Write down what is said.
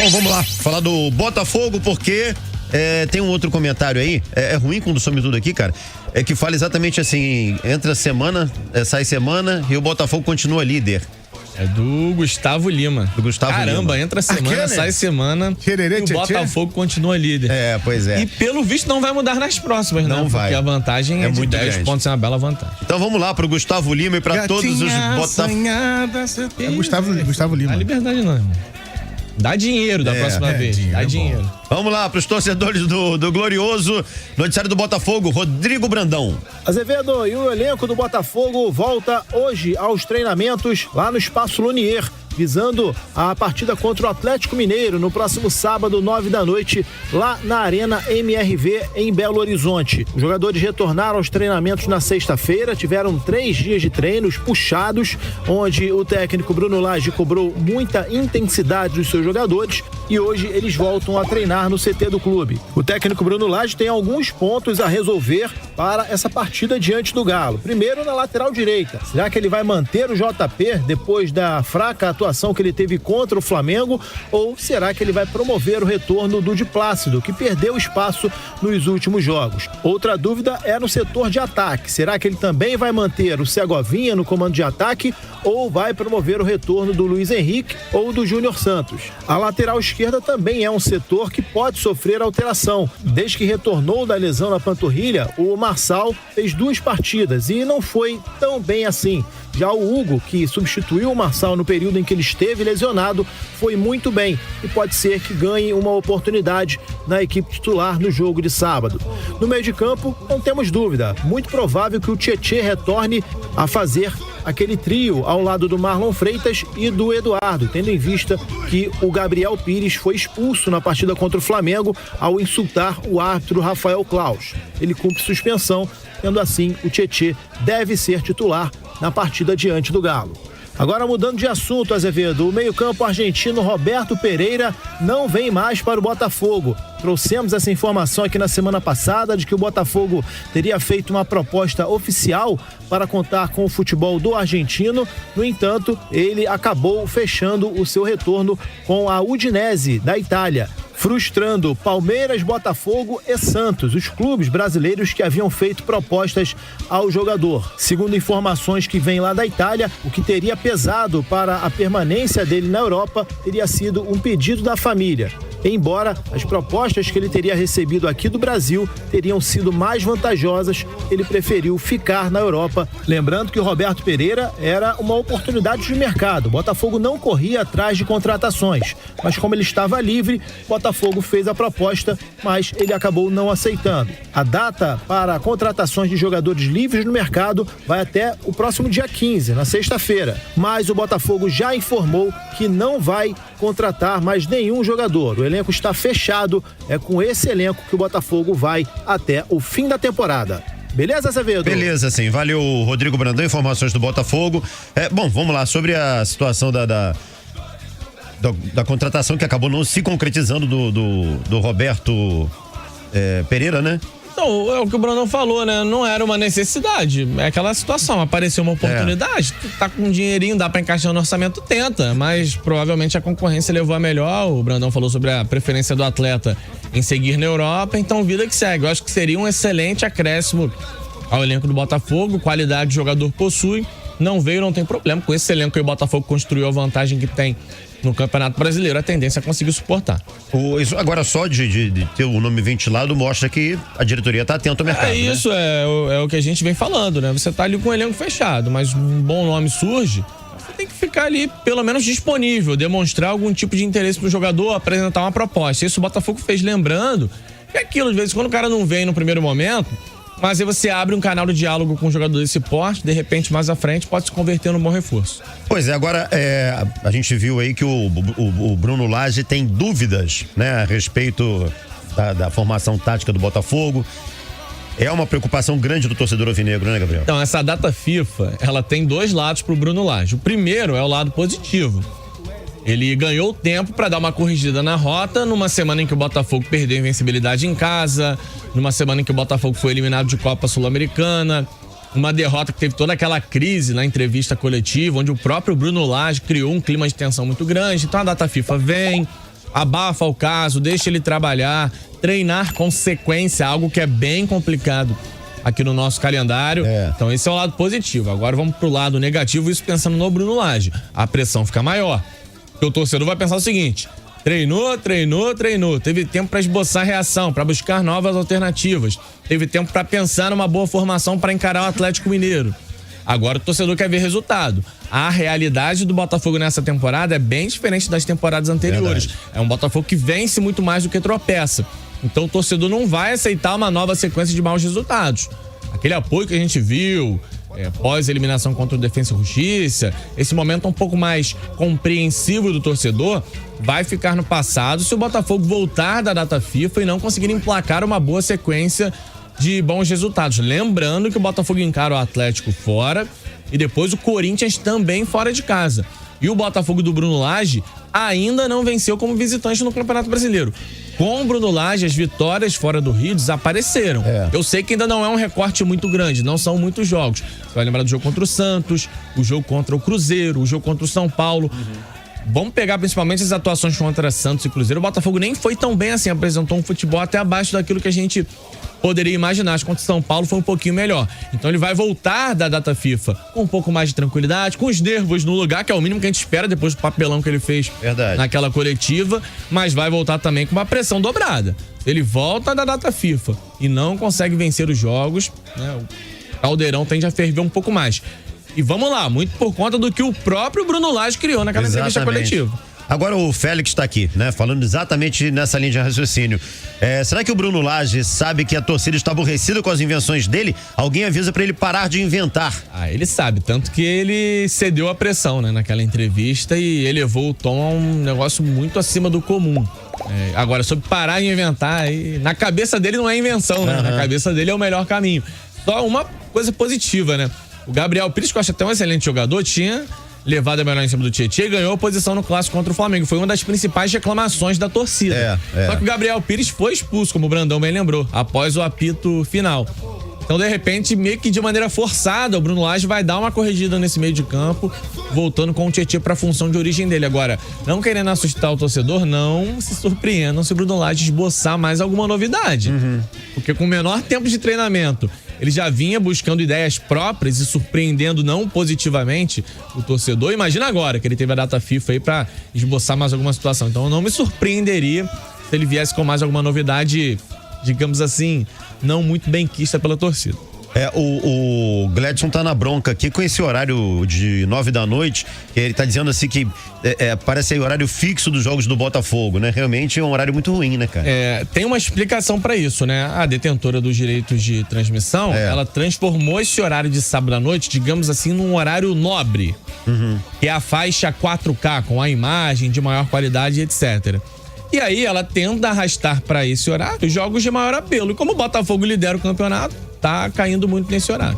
Bom, vamos lá, falar do Botafogo, porque tem um outro comentário aí, é ruim quando some tudo aqui, cara, é que fala exatamente assim, entra semana, sai semana e o Botafogo continua líder. É do Gustavo Lima. Caramba, entra semana, sai semana e o Botafogo continua líder. Pois é. E pelo visto não vai mudar nas próximas, né? Não vai. Porque a vantagem é de muito 10 grande. pontos, é uma bela vantagem. Então vamos lá pro Gustavo Lima e pra todos os Botafogo. É Gustavo Lima. Não dá liberdade não, irmão. Dá dinheiro da próxima vez. Dá dinheiro. Vamos lá pros torcedores do glorioso noticiário do Botafogo, Rodrigo Brandão. Azevedo, e o elenco do Botafogo volta hoje aos treinamentos lá no Espaço Lunier, visando a partida contra o Atlético Mineiro no próximo sábado, 21h, lá na Arena MRV em Belo Horizonte. Os jogadores retornaram aos treinamentos na sexta-feira, tiveram 3 dias de treinos puxados, onde o técnico Bruno Lage cobrou muita intensidade dos seus jogadores e hoje eles voltam a treinar no CT do clube. O técnico Bruno Lage tem alguns pontos a resolver para essa partida diante do Galo. Primeiro, na lateral direita. Será que ele vai manter o JP depois da fraca atuação que ele teve contra o Flamengo, ou será que ele vai promover o retorno do Di Plácido, que perdeu espaço nos últimos jogos? Outra dúvida é no setor de ataque. Será que ele também vai manter o Segovinha no comando de ataque ou vai promover o retorno do Luiz Henrique ou do Júnior Santos? A lateral esquerda também é um setor que pode sofrer alteração. Desde que retornou da lesão na panturrilha, o Marçal fez 2 partidas e não foi tão bem assim. Já o Hugo, que substituiu o Marçal no período em que ele esteve lesionado, foi muito bem e pode ser que ganhe uma oportunidade na equipe titular no jogo de sábado. No meio de campo, não temos dúvida, muito provável que o Tietê retorne a fazer aquele trio ao lado do Marlon Freitas e do Eduardo, tendo em vista que o Gabriel Pires foi expulso na partida contra o Flamengo ao insultar o árbitro Rafael Claus. Ele cumpre suspensão, tendo assim o Tietê deve ser titular na partida diante do Galo. Agora mudando de assunto, Azevedo, o meio-campo argentino Roberto Pereira não vem mais para o Botafogo. Trouxemos essa informação aqui na semana passada de que o Botafogo teria feito uma proposta oficial para contar com o futebol do argentino. No entanto, ele acabou fechando o seu retorno com a Udinese da Itália, frustrando Palmeiras, Botafogo e Santos, os clubes brasileiros que haviam feito propostas ao jogador. Segundo informações que vêm lá da Itália, o que teria pesado para a permanência dele na Europa teria sido um pedido da família. Embora as propostas que ele teria recebido aqui do Brasil teriam sido mais vantajosas, ele preferiu ficar na Europa. Lembrando que o Roberto Pereira era uma oportunidade de mercado. O Botafogo não corria atrás de contratações, mas como ele estava livre, o Botafogo fez a proposta, mas ele acabou não aceitando. A data para contratações de jogadores livres no mercado vai até o próximo dia 15, na sexta-feira. Mas o Botafogo já informou que não vai contratar mais nenhum jogador. O elenco está fechado, é com esse elenco que o Botafogo vai até o fim da temporada. Beleza, Azevedo? Beleza, sim. Valeu, Rodrigo Brandão, informações do Botafogo. Bom, vamos lá, sobre a situação da contratação que acabou não se concretizando do Roberto Pereira, né? Então, é o que o Brandão falou, né? Não era uma necessidade. É aquela situação. Apareceu uma oportunidade, tu tá com um dinheirinho, dá pra encaixar no orçamento, tenta. Mas provavelmente a concorrência levou a melhor. O Brandão falou sobre a preferência do atleta em seguir na Europa. Então, vida que segue. Eu acho que seria um excelente acréscimo ao elenco do Botafogo. Qualidade de jogador possui. Não veio, não tem problema. Com esse elenco que o Botafogo construiu a vantagem que tem no Campeonato Brasileiro, a tendência é conseguir suportar. Isso agora só de ter o nome ventilado mostra que a diretoria está atenta ao mercado. É isso, né? É o que a gente vem falando, né? Você tá ali com o elenco fechado, mas um bom nome surge, você tem que ficar ali pelo menos disponível, demonstrar algum tipo de interesse pro jogador, apresentar uma proposta. Isso o Botafogo fez, lembrando que aquilo, às vezes, quando o cara não vem no primeiro momento, mas aí você abre um canal de diálogo com um jogador desse porte, de repente, mais à frente, pode se converter num bom reforço. Pois é, agora a gente viu aí que o Bruno Lage tem dúvidas, né, a respeito da formação tática do Botafogo. É uma preocupação grande do torcedor alvinegro, né, Gabriel? Então, essa data FIFA, ela tem 2 lados pro Bruno Lage. O primeiro é o lado positivo. Ele ganhou tempo para dar uma corrigida na rota numa semana em que o Botafogo perdeu a invencibilidade em casa, numa semana em que o Botafogo foi eliminado de Copa Sul-Americana, uma derrota que teve toda aquela crise na entrevista coletiva, onde o próprio Bruno Lage criou um clima de tensão muito grande. Então a data FIFA vem, abafa o caso, deixa ele trabalhar, treinar com sequência, algo que é bem complicado aqui no nosso calendário. Então esse é o lado positivo. Agora vamos pro lado negativo, isso pensando no Bruno Lage. A pressão fica maior. Porque o torcedor vai pensar o seguinte: treinou. Teve tempo para esboçar reação, para buscar novas alternativas. Teve tempo para pensar numa boa formação para encarar o Atlético Mineiro. Agora o torcedor quer ver resultado. A realidade do Botafogo nessa temporada é bem diferente das temporadas anteriores. Verdade. É um Botafogo que vence muito mais do que tropeça. Então o torcedor não vai aceitar uma nova sequência de maus resultados. Aquele apoio que a gente viu pós-eliminação contra o Defensa e Justiça, esse momento um pouco mais compreensivo do torcedor, vai ficar no passado se o Botafogo voltar da data FIFA e não conseguir emplacar uma boa sequência de bons resultados. Lembrando que o Botafogo encara o Atlético fora e depois o Corinthians também fora de casa. E o Botafogo do Bruno Lage ainda não venceu como visitante no Campeonato Brasileiro. Com o Bruno Lage, as vitórias fora do Rio desapareceram. Eu sei que ainda não é um recorte muito grande, não são muitos jogos. Você vai lembrar do jogo contra o Santos, o jogo contra o Cruzeiro, o jogo contra o São Paulo. Vamos pegar principalmente as atuações contra Santos e Cruzeiro. O Botafogo nem foi tão bem assim, apresentou um futebol até abaixo daquilo que a gente poderia imaginar. As contra São Paulo foi um pouquinho melhor. Então ele vai voltar da data FIFA com um pouco mais de tranquilidade, com os nervos no lugar, que é o mínimo que a gente espera depois do papelão que ele fez naquela coletiva, mas vai voltar também com uma pressão dobrada. Ele volta da data FIFA e não consegue vencer os jogos, né? O caldeirão tende a ferver um pouco mais. E vamos lá, muito por conta do que o próprio Bruno Lage criou naquela entrevista coletiva. Agora o Félix está aqui, né? Falando exatamente nessa linha de raciocínio. Será que o Bruno Lage sabe que a torcida está aborrecida com as invenções dele? Alguém avisa para ele parar de inventar. Ele sabe, tanto que ele cedeu a pressão, né, naquela entrevista e elevou o tom a um negócio muito acima do comum. Agora, sobre parar de inventar, na cabeça dele não é invenção, né? Na cabeça dele é o melhor caminho. Só uma coisa positiva, né? O Gabriel Pires, que eu acho até um excelente jogador, tinha levado a melhor em cima do Tietê e ganhou a posição no clássico contra o Flamengo. Foi uma das principais reclamações da torcida. Só que o Gabriel Pires foi expulso, como o Brandão bem lembrou, após o apito final. Então, de repente, meio que de maneira forçada, o Bruno Lage vai dar uma corrigida nesse meio de campo, voltando com o Tietê para a função de origem dele. Agora, não querendo assustar o torcedor, não se surpreendam se o Bruno Lage esboçar mais alguma novidade. Porque com o menor tempo de treinamento, ele já vinha buscando ideias próprias e surpreendendo não positivamente o torcedor. Imagina agora que ele teve a data FIFA aí para esboçar mais alguma situação. Então eu não me surpreenderia se ele viesse com mais alguma novidade, digamos assim, não muito benquista pela torcida. O Gledson tá na bronca aqui com esse horário de 9 da noite. Ele tá dizendo assim que parece o horário fixo dos jogos do Botafogo, né? Realmente é um horário muito ruim, né, cara? Tem uma explicação pra isso, né? A detentora dos direitos de transmissão, ela transformou esse horário de sábado à noite, digamos assim, num horário nobre. Que é a faixa 4K, com a imagem de maior qualidade, etc. E aí ela tenta arrastar pra esse horário jogos de maior apelo. E como o Botafogo lidera o campeonato, tá caindo muito nesse horário.